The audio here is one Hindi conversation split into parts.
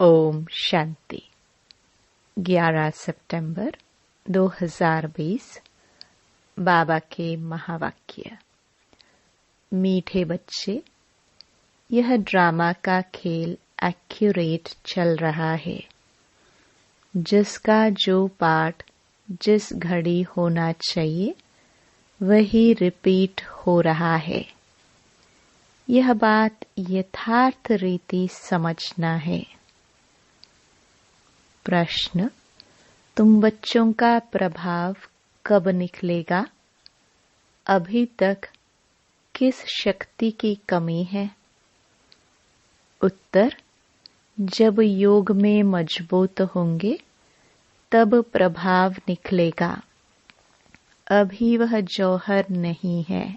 ओम शांति। 11 सितंबर 2020। बाबा के महावाक्य। मीठे बच्चे, यह ड्रामा का खेल एक्यूरेट चल रहा है। जिसका जो पार्ट जिस घड़ी होना चाहिए वही रिपीट हो रहा है। यह बात यथार्थ रीति समझना है। प्रश्न: तुम बच्चों का प्रभाव कब निकलेगा? अभी तक किस शक्ति की कमी है? उत्तर: जब योग में मजबूत होंगे तब प्रभाव निकलेगा। अभी वह जौहर नहीं है।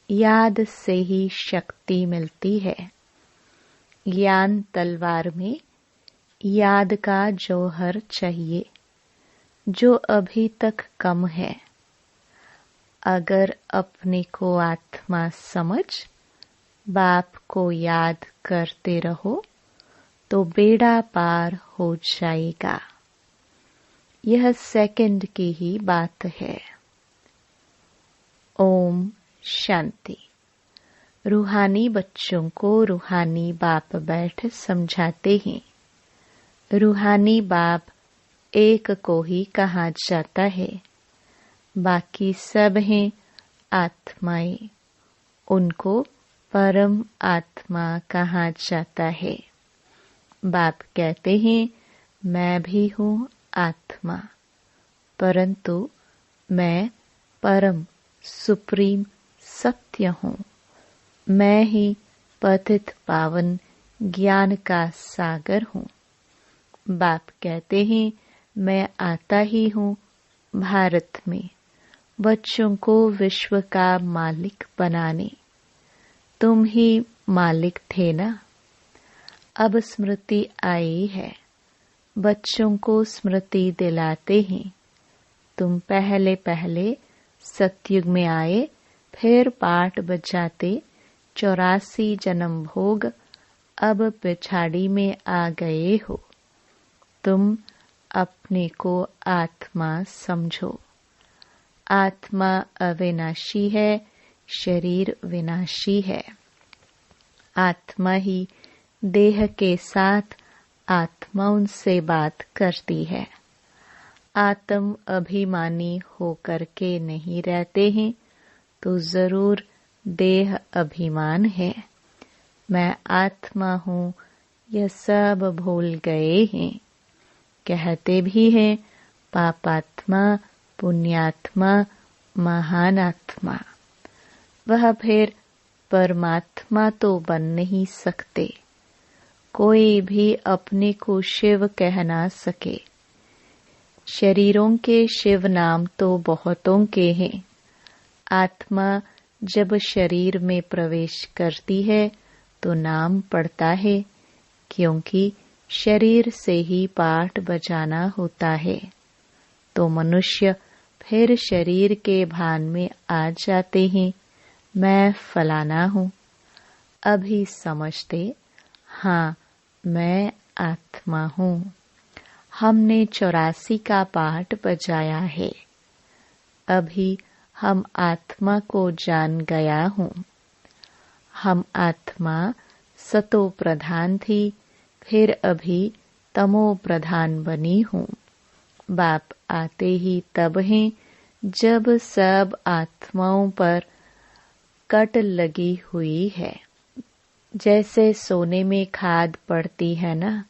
याद से ही शक्ति मिलती है। ज्ञान तलवार में याद का जौहर चाहिए, जो अभी तक कम है। अगर अपने को आत्मा समझ बाप को याद करते रहो तो बेड़ा पार हो जाएगा। यह सेकंड की ही बात है। ओम शांति। रूहानी बच्चों को रूहानी बाप बैठ समझाते हैं। रूहानी बाप एक को ही कहा जाता है, बाकी सब हैं आत्माएं। उनको परम आत्मा कहा जाता है। बाप कहते हैं, मैं भी हूँ आत्मा, परंतु मैं परम सुप्रीम सत्य हूँ। मैं ही पतित पावन ज्ञान का सागर हूँ। बाप कहते हैं, मैं आता ही हूँ भारत में बच्चों को विश्व का मालिक बनाने। तुम ही मालिक थे ना। अब स्मृति आई है, बच्चों को स्मृति दिलाते हैं। तुम पहले पहले सतयुग में आए, फिर पाठ बजाते 84 जन्म भोग अब पिछाड़ी में आ गए हो। तुम अपने को आत्मा समझो। आत्मा अविनाशी है, शरीर विनाशी है। आत्मा ही देह के साथ आत्माओं से बात करती है। आत्म अभिमानी होकर के नहीं रहते हैं तो जरूर देह अभिमान है। मैं आत्मा हूँ, यह सब भूल गए हैं। कहते भी हैं पापात्मा, पुण्यात्मा, महान आत्मा। वह फिर परमात्मा तो बन नहीं सकते। कोई भी अपने को शिव कह ना सके। शरीरों के शिव नाम तो बहुतों के हैं। आत्मा जब शरीर में प्रवेश करती है तो नाम पड़ता है, क्योंकि शरीर से ही पाठ बजाना होता है। तो मनुष्य फिर शरीर के भान में आ जाते हैं, मैं फलाना हूँ। अभी समझते, हाँ मैं आत्मा हूँ। हमने 84 का पाठ बजाया है। अभी हम आत्मा को जान गया हूँ। हम आत्मा सतो प्रधान थी, फिर अभी तमो प्रधान बनी हूँ। बाप आते ही तब हैं जब सब आत्माओं पर कट लगी हुई है। जैसे सोने में खाद पड़ती है ना।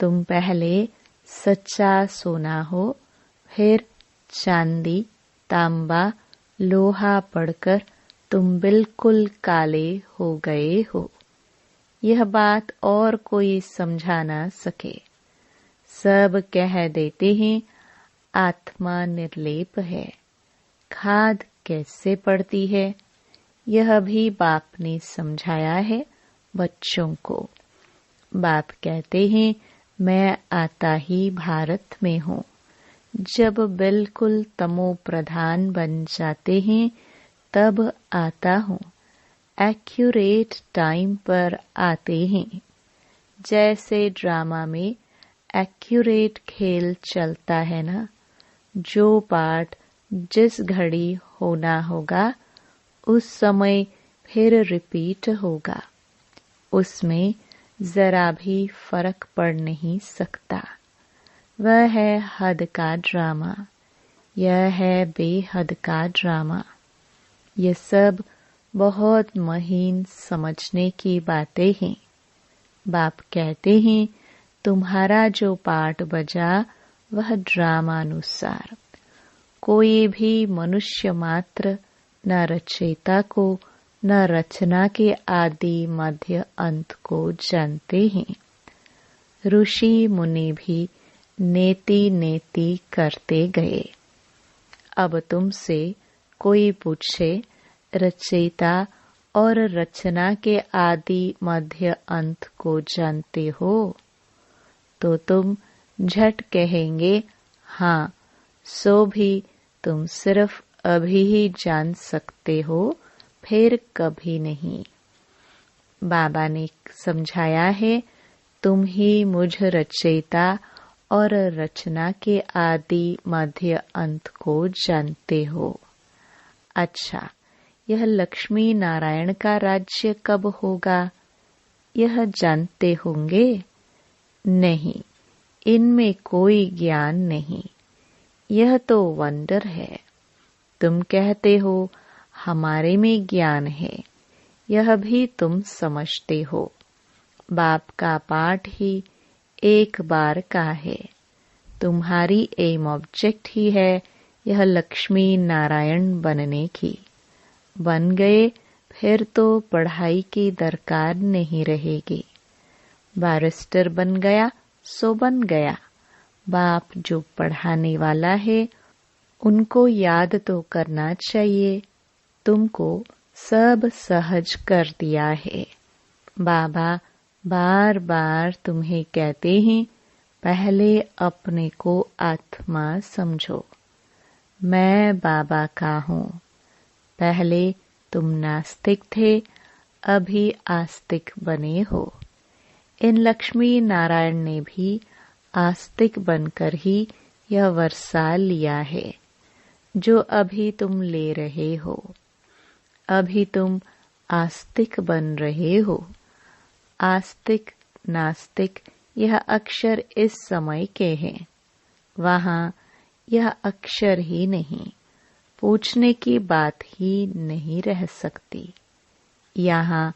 तुम पहले सच्चा सोना हो, फिर चांदी, तांबा, लोहा पड़कर तुम बिल्कुल काले हो गए हो। यह बात और कोई समझा ना सके। सब कह देते हैं आत्मा निर्लेप है। खाद कैसे पड़ती है, यह भी बाप ने समझाया है बच्चों को। बाप कहते हैं, मैं आता ही भारत में हूँ। जब बिल्कुल तमो प्रधान बन जाते हैं तब आता हूँ। एक्यूरेट टाइम पर आते हैं। जैसे ड्रामा में एक्यूरेट खेल चलता है ना, जो पाठ जिस घड़ी होना होगा उस समय फिर रिपीट होगा, उसमें जरा भी फर्क पड़ नहीं सकता। वह है हद का ड्रामा, यह है बेहद का ड्रामा। ये सब बहुत महीन समझने की बातें हैं। बाप कहते हैं तुम्हारा जो पाठ बजा वह ड्रामानुसार। कोई भी मनुष्य मात्र न रचयिता को न रचना के आदि मध्य अंत को जानते हैं। ऋषि मुनि भी नेति नेति करते गए। अब तुमसे कोई पूछे रचयिता और रचना के आदि मध्य अंत को जानते हो, तो तुम झट कहेंगे हाँ, सो भी तुम सिर्फ अभी ही जान सकते हो, फिर कभी नहीं। बाबा ने समझाया है तुम ही मुझ रचयिता और रचना के आदि मध्य अंत को जानते हो। अच्छा, यह लक्ष्मी नारायण का राज्य कब होगा, यह जानते होंगे? नहीं, इनमें कोई ज्ञान नहीं। यह तो वंडर है। तुम कहते हो हमारे में ज्ञान है, यह भी तुम समझते हो। बाप का पाठ ही एक बार का है। तुम्हारी एम ऑब्जेक्ट ही है यह लक्ष्मी नारायण बनने की। बन गए फिर तो पढ़ाई की दरकार नहीं रहेगी। बैरिस्टर बन गया सो बन गया। बाप जो पढ़ाने वाला है उनको याद तो करना चाहिए। तुमको सब सहज कर दिया है। बाबा बार बार तुम्हें कहते हैं पहले अपने को आत्मा समझो। मैं बाबा का हूँ। पहले तुम नास्तिक थे, अभी आस्तिक बने हो। इन लक्ष्मी नारायण ने भी आस्तिक बनकर ही यह वर्षा लिया है जो अभी तुम ले रहे हो। अभी तुम आस्तिक बन रहे हो। आस्तिक नास्तिक यह अक्षर इस समय के हैं। वहाँ यह अक्षर ही नहीं, पूछने की बात ही नहीं रह सकती। यहाँ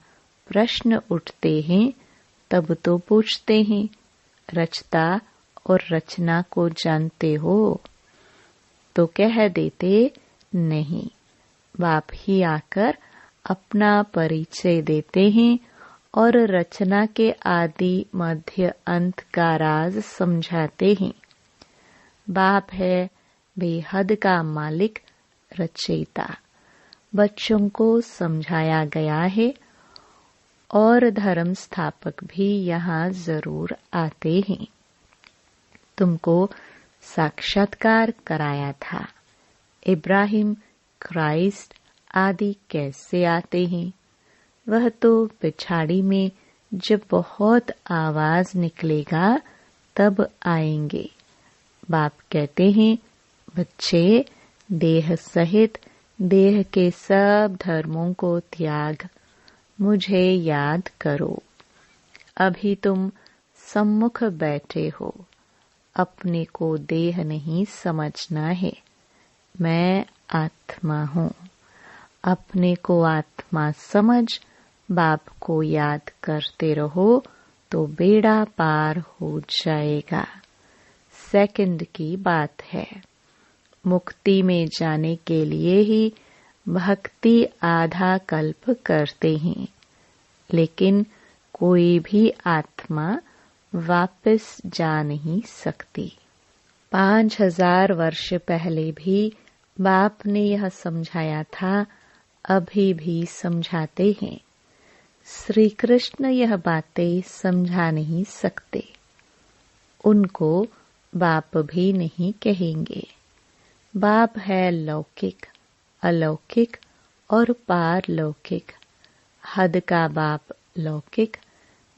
प्रश्न उठते हैं तब तो पूछते हैं, रचता और रचना को जानते हो? तो कह देते नहीं। बाप ही आकर अपना परिचय देते हैं और रचना के आदि मध्य अंत का राज समझाते हैं। बाप है बेहद का मालिक, रचयिता। बच्चों को समझाया गया है और धर्म स्थापक भी यहाँ जरूर आते हैं। तुमको साक्षात्कार कराया था। इब्राहिम, क्राइस्ट आदि कैसे आते हैं? वह तो पिछाड़ी में जब बहुत आवाज निकलेगा तब आएंगे। बाप कहते हैं बच्चे, देह सहित देह के सब धर्मों को त्याग मुझे याद करो। अभी तुम सम्मुख बैठे हो। अपने को देह नहीं समझना है। मैं आत्मा हूँ। अपने को आत्मा समझ बाप को याद करते रहो तो बेड़ा पार हो जाएगा। सेकंड की बात है। मुक्ति में जाने के लिए ही भक्ति आधा कल्प करते हैं, लेकिन कोई भी आत्मा वापस जा नहीं सकती। 5000 वर्ष पहले भी बाप ने यह समझाया था, अभी भी समझाते हैं। श्री कृष्ण यह बातें समझा नहीं सकते। उनको बाप भी नहीं कहेंगे। बाप है लौकिक, अलौकिक और पारलौकिक। हद का बाप लौकिक,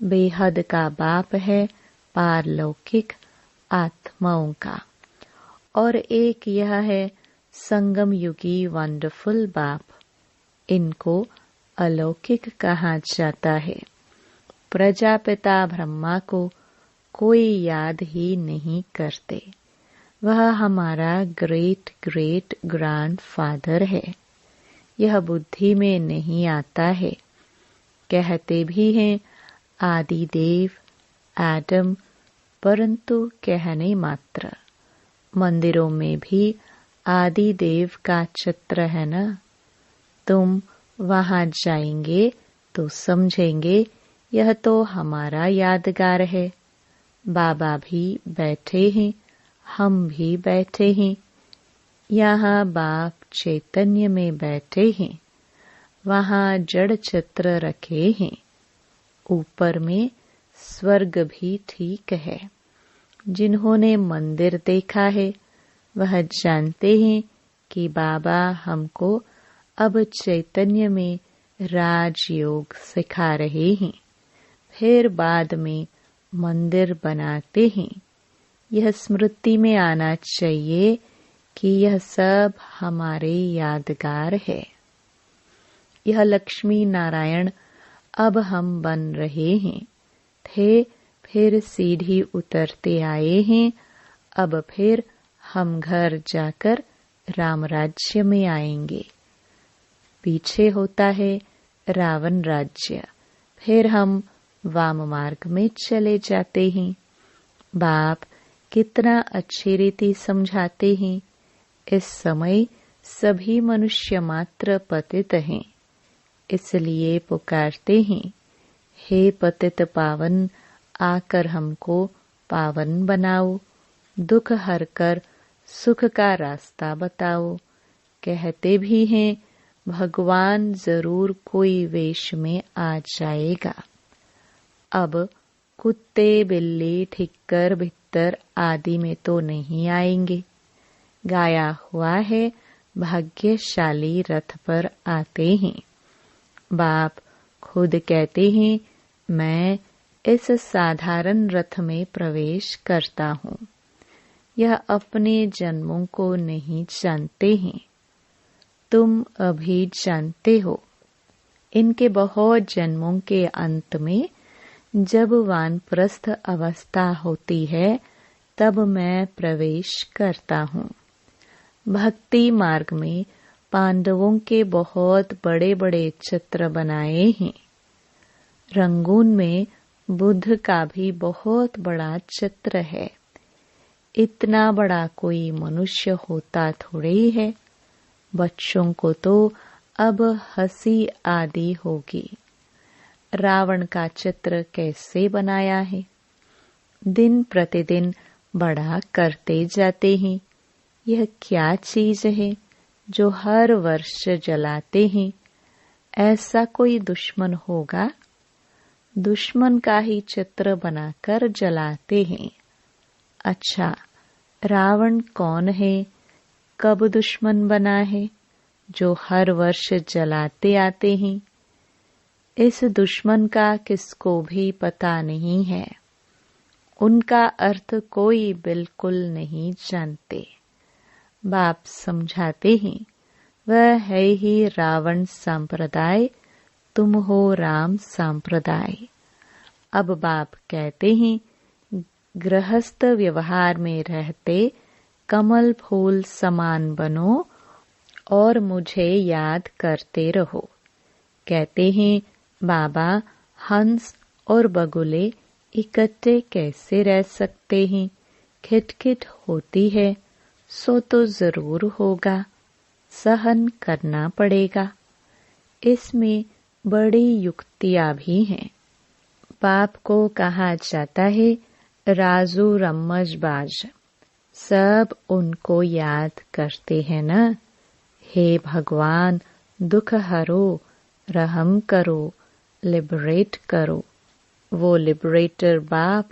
बेहद का बाप है पारलौकिक आत्माओं का, और एक यह है संगम युगी वंडरफुल बाप। इनको अलौकिक कहा जाता है। प्रजापिता ब्रह्मा को कोई याद ही नहीं करते। वह हमारा ग्रेट ग्रेट ग्रैंडफादर है। यह बुद्धि में नहीं आता है। कहते भी हैं आदि देव एडम, परंतु कहने मात्र। मंदिरों में भी आदि देव का चित्र है ना। तुम वहां जाएंगे तो समझेंगे यह तो हमारा यादगार है। बाबा भी बैठे हैं, हम भी बैठे हैं। यहाँ बाप चैतन्य में बैठे हैं, वहाँ जड़ चित्र रखे हैं। ऊपर में स्वर्ग भी ठीक है। जिन्होंने मंदिर देखा है वह जानते हैं कि बाबा हमको अब चैतन्य में राजयोग सिखा रहे हैं, फिर बाद में मंदिर बनाते हैं। यह स्मृति में आना चाहिए कि यह सब हमारे यादगार है। यह लक्ष्मी नारायण अब हम बन रहे हैं थे, फिर सीढ़ी उतरते आए हैं। अब फिर हम घर जाकर राम राज्य में आएंगे। पीछे होता है रावण राज्य, फिर हम वाम मार्ग में चले जाते हैं। बाप कितना अच्छी रीति समझाते हैं। इस समय सभी मनुष्य मात्र पतित हैं, इसलिए पुकारते हैं, हे पतित पावन, आकर हमको पावन बनाओ, दुख हर कर सुख का रास्ता बताओ। कहते भी हैं भगवान जरूर कोई वेश में आ जाएगा। अब कुत्ते बिल्ली ठिक्कर भित्तर आदि में तो नहीं आएंगे। गाया हुआ है भाग्यशाली रथ पर आते हैं। बाप खुद कहते हैं मैं इस साधारण रथ में प्रवेश करता हूँ। यह अपने जन्मों को नहीं जानते हैं, तुम अभी जानते हो। इनके बहुत जन्मों के अंत में जब वानप्रस्थ अवस्था होती है तब मैं प्रवेश करता हूँ। भक्ति मार्ग में पांडवों के बहुत बड़े बड़े चित्र बनाए हैं। रंगून में बुद्ध का भी बहुत बड़ा चित्र है। इतना बड़ा कोई मनुष्य होता थोड़े ही है। बच्चों को तो अब हंसी आदि होगी। रावण का चित्र कैसे बनाया है। दिन प्रतिदिन बड़ा करते जाते हैं। यह क्या चीज है जो हर वर्ष जलाते हैं। ऐसा कोई दुश्मन होगा। दुश्मन का ही चित्र बनाकर जलाते हैं। अच्छा, रावण कौन है, कब दुश्मन बना है, जो हर वर्ष जलाते आते हैं। इस दुश्मन का किसको भी पता नहीं है। उनका अर्थ कोई बिल्कुल नहीं जानते। बाप समझाते हैं वह है ही रावण संप्रदाय, तुम हो राम संप्रदाय। अब बाप कहते हैं गृहस्थ व्यवहार में रहते कमल फूल समान बनो और मुझे याद करते रहो। कहते हैं बाबा हंस और बगुले इकट्ठे कैसे रह सकते हैं। खिटखिट होती है सो तो जरूर होगा, सहन करना पड़ेगा। इसमें बड़ी युक्तियां भी हैं। बाप को कहा जाता है राजू रम्मजबाज। सब उनको याद करते हैं ना। हे भगवान, दुख हरो, रहम करो, लिबरेट करो। वो लिबरेटर बाप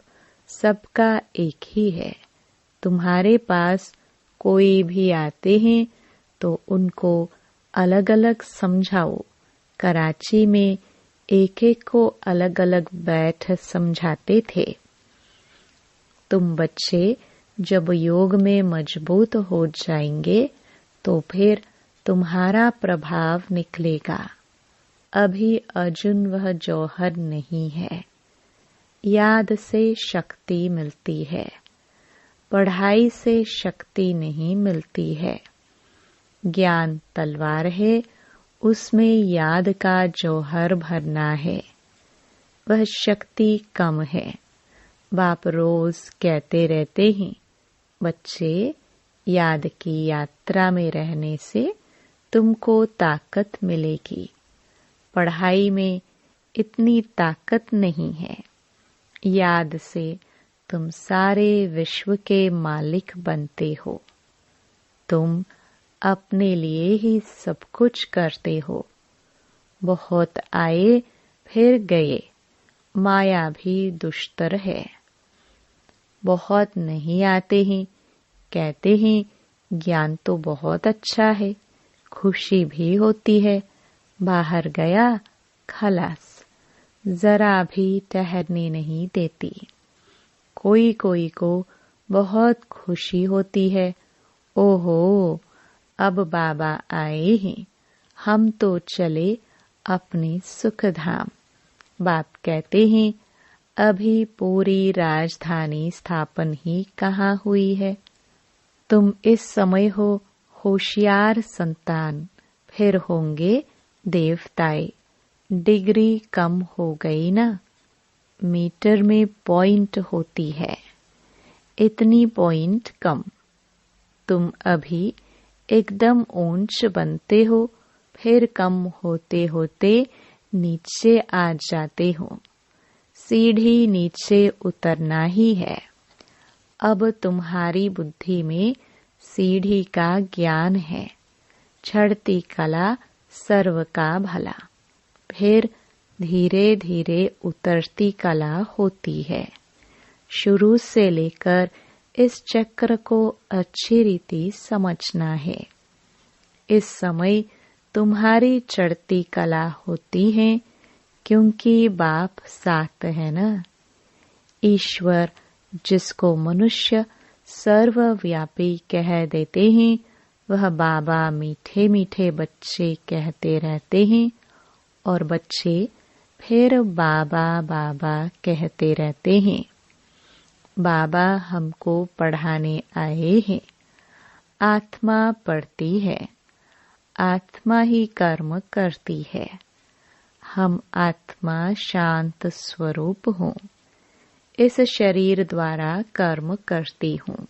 सबका एक ही है। तुम्हारे पास कोई भी आते हैं तो उनको अलग अलग समझाओ। कराची में एक एक को अलग अलग बैठ समझाते थे। तुम बच्चे जब योग में मजबूत हो जाएंगे तो फिर तुम्हारा प्रभाव निकलेगा। अभी अर्जुन वह जौहर नहीं है। याद से शक्ति मिलती है, पढ़ाई से शक्ति नहीं मिलती है। ज्ञान तलवार है, उसमें याद का जौहर भरना है। वह शक्ति कम है। बाप रोज कहते रहते हैं, बच्चे याद की यात्रा में रहने से तुमको ताकत मिलेगी। पढ़ाई में इतनी ताकत नहीं है। याद से तुम सारे विश्व के मालिक बनते हो। तुम अपने लिए ही सब कुछ करते हो। बहुत आए फिर गए। माया भी दुष्टर है। बहुत नहीं आते हैं, कहते हैं ज्ञान तो बहुत अच्छा है, खुशी भी होती है। बाहर गया खलास, जरा भी ठहरने नहीं देती। कोई कोई को बहुत खुशी होती है। ओहो, अब बाबा आए हैं, हम तो चले अपने सुख धाम। बाप कहते हैं, अभी पूरी राजधानी स्थापन ही कहाँ हुई है। तुम इस समय हो होशियार संतान, फिर होंगे देवताए। डिग्री कम हो गई ना। मीटर में पॉइंट होती है, इतनी पॉइंट कम। तुम अभी एकदम ऊंच बनते हो, फिर कम होते होते नीचे आ जाते हो। सीढ़ी नीचे उतरना ही है। अब तुम्हारी बुद्धि में सीढ़ी का ज्ञान है। चढ़ती कला सर्व का भला। फिर धीरे धीरे उतरती कला होती है। शुरू से लेकर इस चक्र को अच्छी रीति समझना है। इस समय तुम्हारी चढ़ती कला होती है, क्योंकि बाप साथ है ना। ईश्वर जिसको मनुष्य सर्वव्यापी कह देते हैं, वह बाबा मीठे मीठे बच्चे कहते रहते हैं और बच्चे फिर बाबा बाबा कहते रहते हैं। बाबा हमको पढ़ाने आए हैं। आत्मा पढ़ती है, आत्मा ही कर्म करती है। हम आत्मा शांत स्वरूप हूँ। इस शरीर द्वारा कर्म करती हूँ।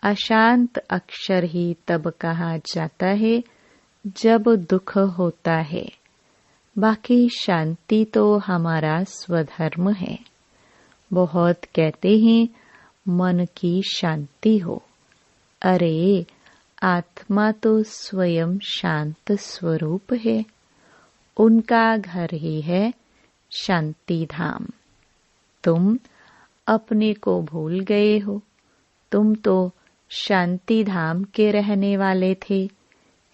अशांत अक्षर ही तब कहा जाता है जब दुख होता है। बाकी शांति तो हमारा स्वधर्म है। बहुत कहते हैं मन की शांति हो। अरे, आत्मा तो स्वयं शांत स्वरूप है। उनका घर ही है शांति धाम। तुम अपने को भूल गए हो। तुम तो शांति धाम के रहने वाले थे।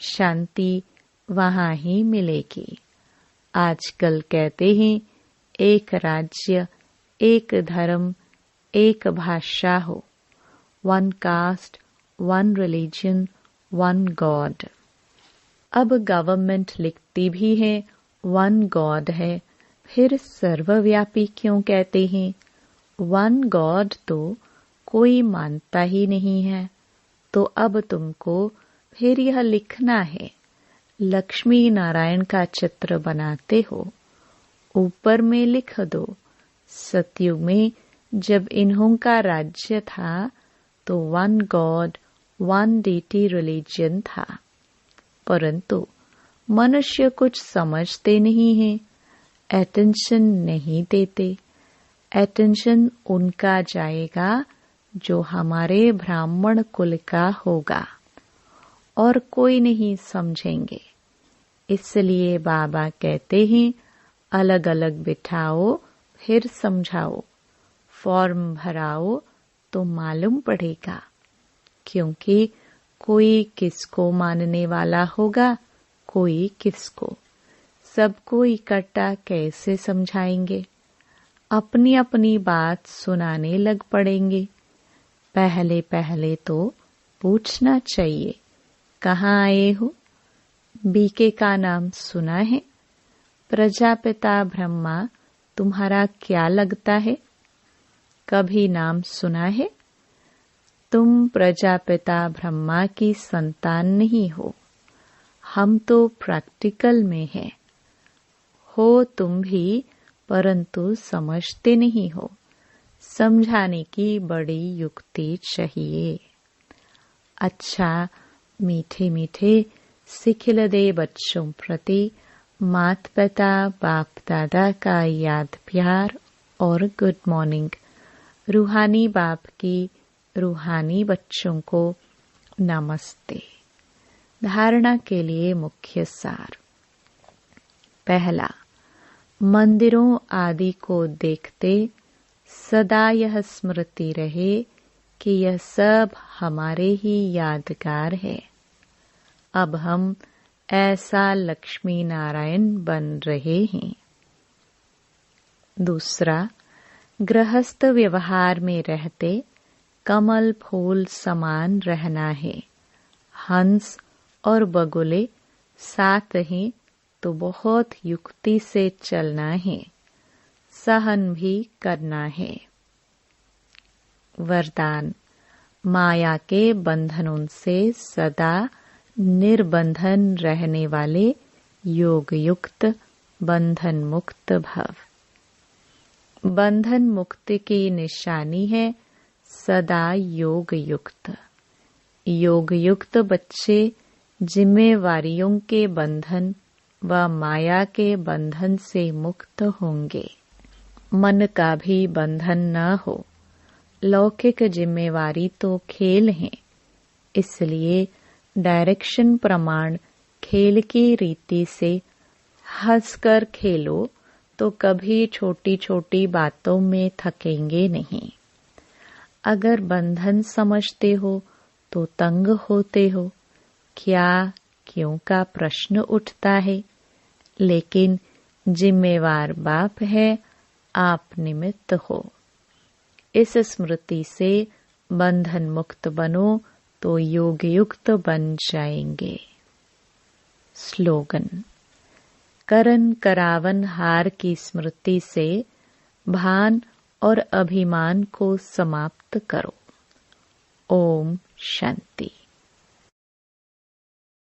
शांति वहाँ ही मिलेगी। आजकल कहते हैं एक राज्य, एक धर्म, एक भाषा हो। One cast, one religion, one God. अब गवर्नमेंट लिखती भी है वन गॉड है, फिर सर्वव्यापी क्यों कहते हैं? वन गॉड तो कोई मानता ही नहीं है। तो अब तुमको फिर यह लिखना है। लक्ष्मी नारायण का चित्र बनाते हो, ऊपर में लिख दो, सतयुग में जब इन्हों का राज्य था तो one god, one deity religion था। परंतु मनुष्य कुछ समझते नहीं हैं, अटेंशन नहीं देते। अटेंशन उनका जाएगा जो हमारे ब्राह्मण कुल का होगा, और कोई नहीं समझेंगे। इसलिए बाबा कहते हैं अलग अलग बिठाओ, फिर समझाओ। फॉर्म भराओ तो मालूम पड़ेगा, क्योंकि कोई किसको मानने वाला होगा, कोई किसको। सबको इकट्ठा कैसे समझाएंगे? अपनी अपनी बात सुनाने लग पड़ेंगे। पहले पहले तो पूछना चाहिए, कहाँ आए हो? बीके का नाम सुना है? प्रजापिता ब्रह्मा तुम्हारा क्या लगता है? कभी नाम सुना है? तुम प्रजापिता ब्रह्मा की संतान नहीं हो। हम तो प्रैक्टिकल में हैं। हो तुम भी, परंतु समझते नहीं हो। समझाने की बड़ी युक्ति चाहिए। अच्छा, मीठे मीठे सिखिलदे बच्चों प्रति माता पिता बाप दादा का याद प्यार और गुड मॉर्निंग। रूहानी बाप की रूहानी बच्चों को नमस्ते। धारणा के लिए मुख्य सार। पहला, मंदिरों आदि को देखते सदा यह स्मृति रहे कि यह सब हमारे ही यादगार है। अब हम ऐसा लक्ष्मी नारायण बन रहे हैं। दूसरा, गृहस्थ व्यवहार में रहते कमल फूल समान रहना है। हंस और बगुले साथ हैं तो बहुत युक्ति से चलना है, सहन भी करना है। वरदान, माया के बंधनों से सदा निर्बंधन रहने वाले योग युक्त बंधन मुक्त भव। बंधन मुक्ति की निशानी है सदा योग युक्त। योग युक्त बच्चे जिम्मेवारियों के बंधन व माया के बंधन से मुक्त होंगे। मन का भी बंधन न हो। लौकिक जिम्मेवारी तो खेल है, इसलिए डायरेक्शन प्रमाण खेल की रीति से हंसकर खेलो तो कभी छोटी छोटी बातों में थकेंगे नहीं। अगर बंधन समझते हो तो तंग होते हो। क्या क्यों का प्रश्न उठता है, लेकिन जिम्मेवार बाप है, आप निमित्त हो। इस स्मृति से बंधन मुक्त बनो तो योग युक्त बन जाएंगे। स्लोगन, करन करावन हार की स्मृति से भान और अभिमान को समाप्त करो। ओम शांति।